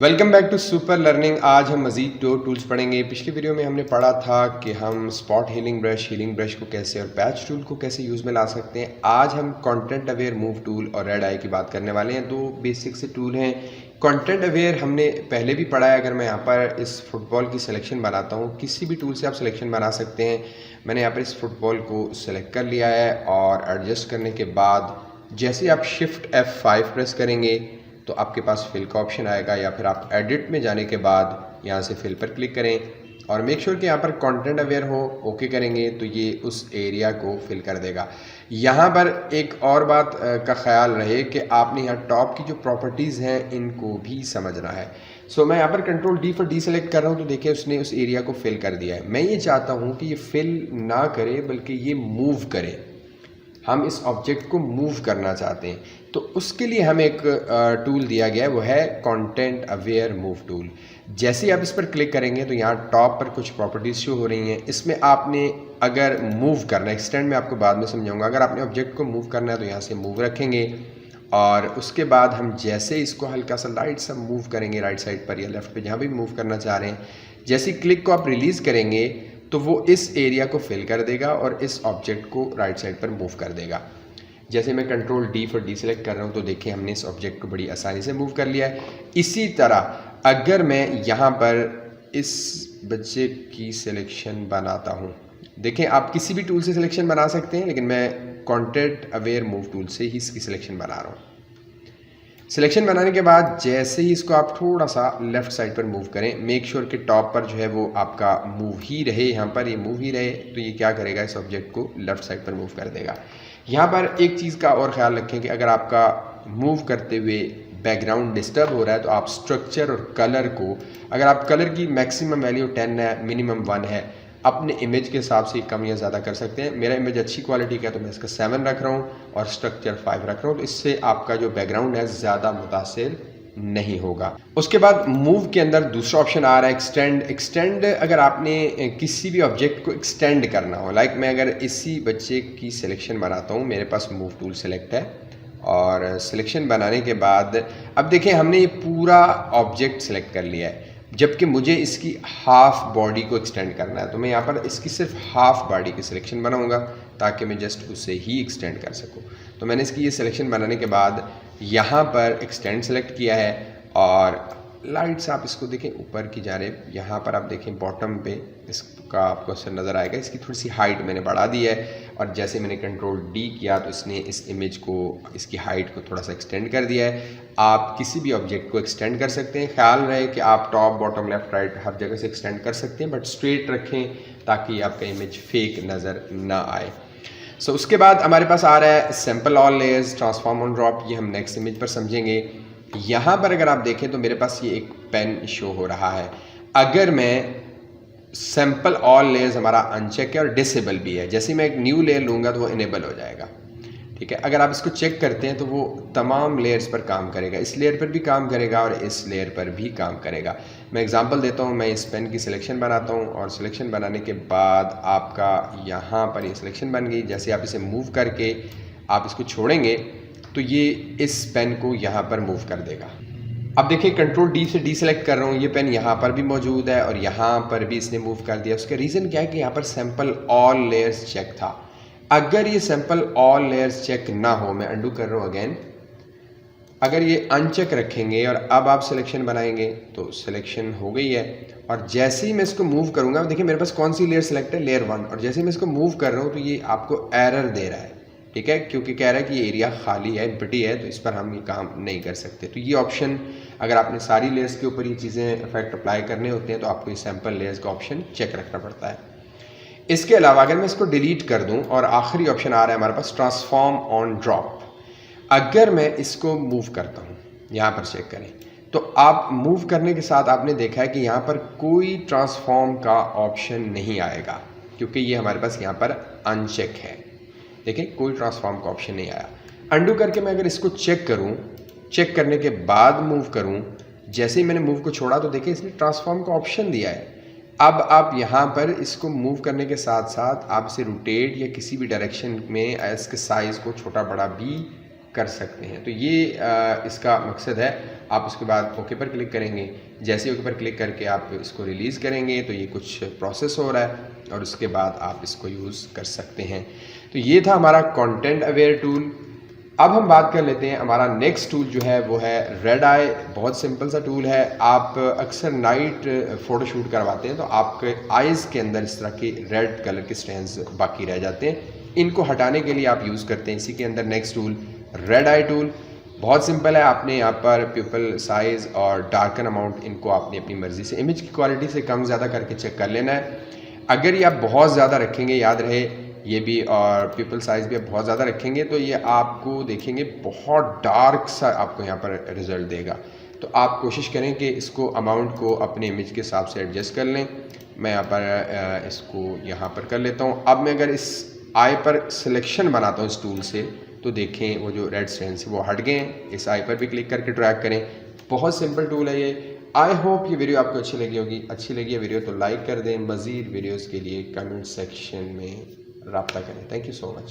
Welcome back to super learning. आज हम मज़ीद दो टूल्स पढ़ेंगे। पिछली वीडियो में हमने पढ़ा था कि हम स्पॉट हीलिंग ब्रश को कैसे और पैच टूल को कैसे यूज़ में ला सकते हैं। आज हम कंटेंट अवेयर मूव टूल और रेड आई की बात करने वाले हैं। दो बेसिक से टूल हैं। कंटेंट अवेयर हमने पहले भी पढ़ा है। अगर मैं यहाँ पर इस फुटबॉल की सिलेक्शन बनाता हूँ, किसी भी टूल से आप सिलेक्शन बना सकते हैं। मैंने यहाँ पर इस फुटबॉल को सिलेक्ट कर लिया है और एडजस्ट करने के बाद जैसे आप शिफ्ट F5 प्रेस करेंगे तो आपके पास फिल का ऑप्शन आएगा, या फिर आप एडिट में जाने के बाद यहाँ से फिल पर क्लिक करें और मेक श्योर कि यहाँ पर कंटेंट अवेयर हो। ओके करेंगे तो ये उस एरिया को फिल कर देगा। यहाँ पर एक और बात का ख्याल रहे कि आपने यहाँ टॉप की जो प्रॉपर्टीज़ हैं इनको भी समझना है। सो मैं यहाँ पर control D for D select कर रहा हूँ तो देखिए उसने उस एरिया को फिल कर दिया है। मैं ये चाहता हूँ कि ये फिल ना करे बल्कि ये मूव करे। हम इस ऑब्जेक्ट को मूव करना चाहते हैं तो उसके लिए हमें एक टूल दिया गया है, वो है कंटेंट अवेयर मूव टूल। जैसे ही आप इस पर क्लिक करेंगे तो यहाँ टॉप पर कुछ प्रॉपर्टीज़ शो हो रही हैं। इसमें आपने अगर मूव करना है, एक्सटेंड में आपको बाद में समझाऊंगा, अगर आपने ऑब्जेक्ट को मूव करना है तो यहाँ से मूव रखेंगे और उसके बाद हम जैसे इसको हल्का सा राइट सा मूव करेंगे, राइट साइड पर या लेफ्ट पे जहाँ भी मूव करना चाह रहे हैं, जैसे क्लिक को आप रिलीज़ करेंगे तो वो इस एरिया को फिल कर देगा और इस ऑब्जेक्ट को राइट साइड पर मूव कर देगा। जैसे मैं control D for D select कर रहा हूँ तो देखिए हमने इस ऑब्जेक्ट को बड़ी आसानी से मूव कर लिया है। इसी तरह अगर मैं यहाँ पर इस बच्चे की सिलेक्शन बनाता हूँ, देखें आप किसी भी टूल से सिलेक्शन बना सकते हैं, लेकिन मैं कंटेंट अवेयर मूव टूल से ही इसकी सिलेक्शन बना रहा हूँ। सिलेक्शन बनाने के बाद जैसे ही इसको आप थोड़ा सा लेफ़्ट साइड पर मूव करें, मेक श्योर कि टॉप पर जो है वो आपका मूव ही रहे, यहाँ पर ये मूव ही रहे, तो ये क्या करेगा, इस ऑब्जेक्ट को लेफ़्ट साइड पर मूव कर देगा। यहाँ पर एक चीज़ का और ख़्याल रखें कि अगर आपका मूव करते हुए बैकग्राउंड डिस्टर्ब हो रहा है तो आप स्ट्रक्चर और कलर को, अगर आप कलर की मैक्सिमम वैल्यू 10 है, मिनिमम 1 है, अपने इमेज के हिसाब से कम या ज़्यादा कर सकते हैं। मेरा इमेज अच्छी क्वालिटी का है तो मैं इसका 7 रख रहा हूँ और स्ट्रक्चर 5 रख रहा हूँ, तो इससे आपका जो बैकग्राउंड है ज़्यादा मुतासिर नहीं होगा। उसके बाद मूव के अंदर दूसरा ऑप्शन आ रहा है एक्सटेंड। एक्सटेंड अगर आपने किसी भी ऑब्जेक्ट को एक्सटेंड करना हो, लाइक मैं अगर इसी बच्चे की सिलेक्शन बनाता हूँ, मेरे पास मूव टूल सेलेक्ट है और सिलेक्शन बनाने के बाद अब देखें हमने ये पूरा ऑब्जेक्ट सेलेक्ट कर लिया है, जबकि मुझे इसकी हाफ बॉडी को एक्सटेंड करना है। तो मैं यहाँ पर इसकी सिर्फ हाफ बॉडी की सिलेक्शन बनाऊंगा ताकि मैं जस्ट उसे ही एक्सटेंड कर सकूँ। तो मैंने इसकी ये सिलेक्शन बनाने के बाद यहाँ पर एक्सटेंड सेलेक्ट किया है और लाइट्स आप इसको देखें ऊपर की जानिब, यहाँ पर आप देखें बॉटम पे इसका आपको असर नज़र आएगा। इसकी थोड़ी सी हाइट मैंने बढ़ा दी है और जैसे मैंने कंट्रोल डी किया तो इसने इस इमेज को, इसकी हाइट को थोड़ा सा एक्सटेंड कर दिया है। आप किसी भी ऑब्जेक्ट को एक्सटेंड कर सकते हैं। ख्याल रहे कि आप टॉप बॉटम लेफ्ट राइट हर जगह से एक्सटेंड कर सकते हैं, बट स्ट्रेट रखें ताकि आपका इमेज फेक नज़र ना आए। सो उसके बाद हमारे पास आ रहा है sample all layers, transform on drop, ये हम नेक्स्ट इमेज पर समझेंगे। यहाँ पर अगर आप देखें तो मेरे पास ये एक पेन शो हो रहा है। अगर मैं सैम्पल ऑल लेयर्स हमारा अनचेक है और डिसेबल भी है, जैसे मैं एक न्यू लेयर लूँगा तो वो इनेबल हो जाएगा, ठीक है। अगर आप इसको चेक करते हैं तो वो तमाम लेयर्स पर काम करेगा, इस लेयर पर भी काम करेगा और इस लेयर पर भी काम करेगा। मैं एग्जांपल देता हूँ, मैं इस पेन की सिलेक्शन बनाता हूँ और सिलेक्शन बनाने के बाद आपका यहाँ पर ये सिलेक्शन बन गई। जैसे आप इसे मूव करके आप इसको छोड़ेंगे तो ये इस पेन को यहाँ पर मूव कर देगा। अब देखिए कंट्रोल डी से डी सेलेक्ट कर रहा हूँ, ये पेन यहाँ पर भी मौजूद है और यहाँ पर भी इसने मूव कर दिया। उसका रीज़न क्या है कि यहाँ पर सैम्पल ऑल लेयर्स चेक था। अगर ये सैम्पल ऑल लेयर्स चेक ना हो, मैं अंडू कर रहा हूँ अगेन, अगर ये अनचेक रखेंगे और अब आप सिलेक्शन बनाएंगे तो सिलेक्शन हो गई है और जैसे ही मैं इसको मूव करूँगा, देखिए मेरे पास कौन सी लेयर सेलेक्ट है, लेयर 1, और जैसे ही मैं इसको मूव कर रहा हूँ तो ये आपको एरर दे रहा है, ठीक है, क्योंकि कह रहा है कि ये एरिया खाली है, एम्प्टी है, तो इस पर हम ये काम नहीं कर सकते। तो ये ऑप्शन, अगर आपने सारी लेयर्स के ऊपर ये चीज़ें इफेक्ट अप्लाई करने होते हैं तो आपको ये सैम्पल लेयर्स का ऑप्शन चेक रखना पड़ता है। इसके अलावा अगर मैं इसको डिलीट कर दूं और आखिरी ऑप्शन आ रहा है हमारे पास ट्रांसफॉर्म ऑन ड्रॉप, अगर मैं इसको मूव करता हूं, यहाँ पर चेक करें तो आप मूव करने के साथ आपने देखा है कि यहाँ पर कोई ट्रांसफॉर्म का ऑप्शन नहीं आएगा क्योंकि ये हमारे पास यहाँ पर अनचेक है। देखिए कोई ट्रांसफॉर्म का ऑप्शन नहीं आया। अंडू करके मैं अगर इसको चेक करूं, चेक करने के बाद मूव करूं, जैसे ही मैंने मूव को छोड़ा तो देखिए इसने ट्रांसफॉर्म का ऑप्शन दिया है। अब आप यहाँ पर इसको मूव करने के साथ साथ आप इसे रोटेट या किसी भी डायरेक्शन में इसके साइज़ को छोटा बड़ा भी कर सकते हैं। तो ये इसका मकसद है। आप उसके बाद ओके पर क्लिक करेंगे। जैसे ओके पर क्लिक करके आप इसको रिलीज़ करेंगे तो ये कुछ प्रोसेस हो रहा है और उसके बाद आप इसको यूज़ कर सकते हैं। तो ये था हमारा कंटेंट अवेयर टूल। अब हम बात कर लेते हैं हमारा नेक्स्ट टूल जो है वो है रेड आई। बहुत सिंपल सा टूल है। आप अक्सर नाइट फ़ोटो शूट करवाते हैं तो आपके आइज़ के अंदर इस तरह के रेड कलर के स्ट्रेंड्स बाकी रह जाते हैं। इनको हटाने के लिए आप यूज़ करते हैं इसी के अंदर next tool red I tool. बहुत सिंपल है। आपने यहाँ पर प्यूपल साइज़ और डार्कन अमाउंट इनको आपने अपनी मर्ज़ी से इमेज की क्वालिटी से कम ज़्यादा करके चेक कर लेना है। अगर ये आप बहुत ज़्यादा रखेंगे, याद रहे ये भी, और प्यूपल साइज़ भी आप बहुत ज़्यादा रखेंगे तो ये आपको देखेंगे बहुत डार्क सा आपको यहाँ पर रिज़ल्ट देगा। तो आप कोशिश करें कि इसको अमाउंट को अपने इमेज के हिसाब से एडजस्ट कर लें। मैं यहाँ पर इसको यहाँ पर कर लेता हूँ। अब मैं अगर इस आई पर सिलेक्शन बनाता हूँ इस टूल से तो देखें वो जो रेड स्ट्रेंड्स वो हट गए हैं। इस आई पर भी क्लिक करके ट्रैक करें। बहुत सिंपल टूल है ये। आई होप ये वीडियो आपको अच्छी लगी होगी। अच्छी लगी है वीडियो तो लाइक कर दें। मज़ीद वीडियोज़ के लिए कमेंट सेक्शन में रब्ता करें। Thank you so much.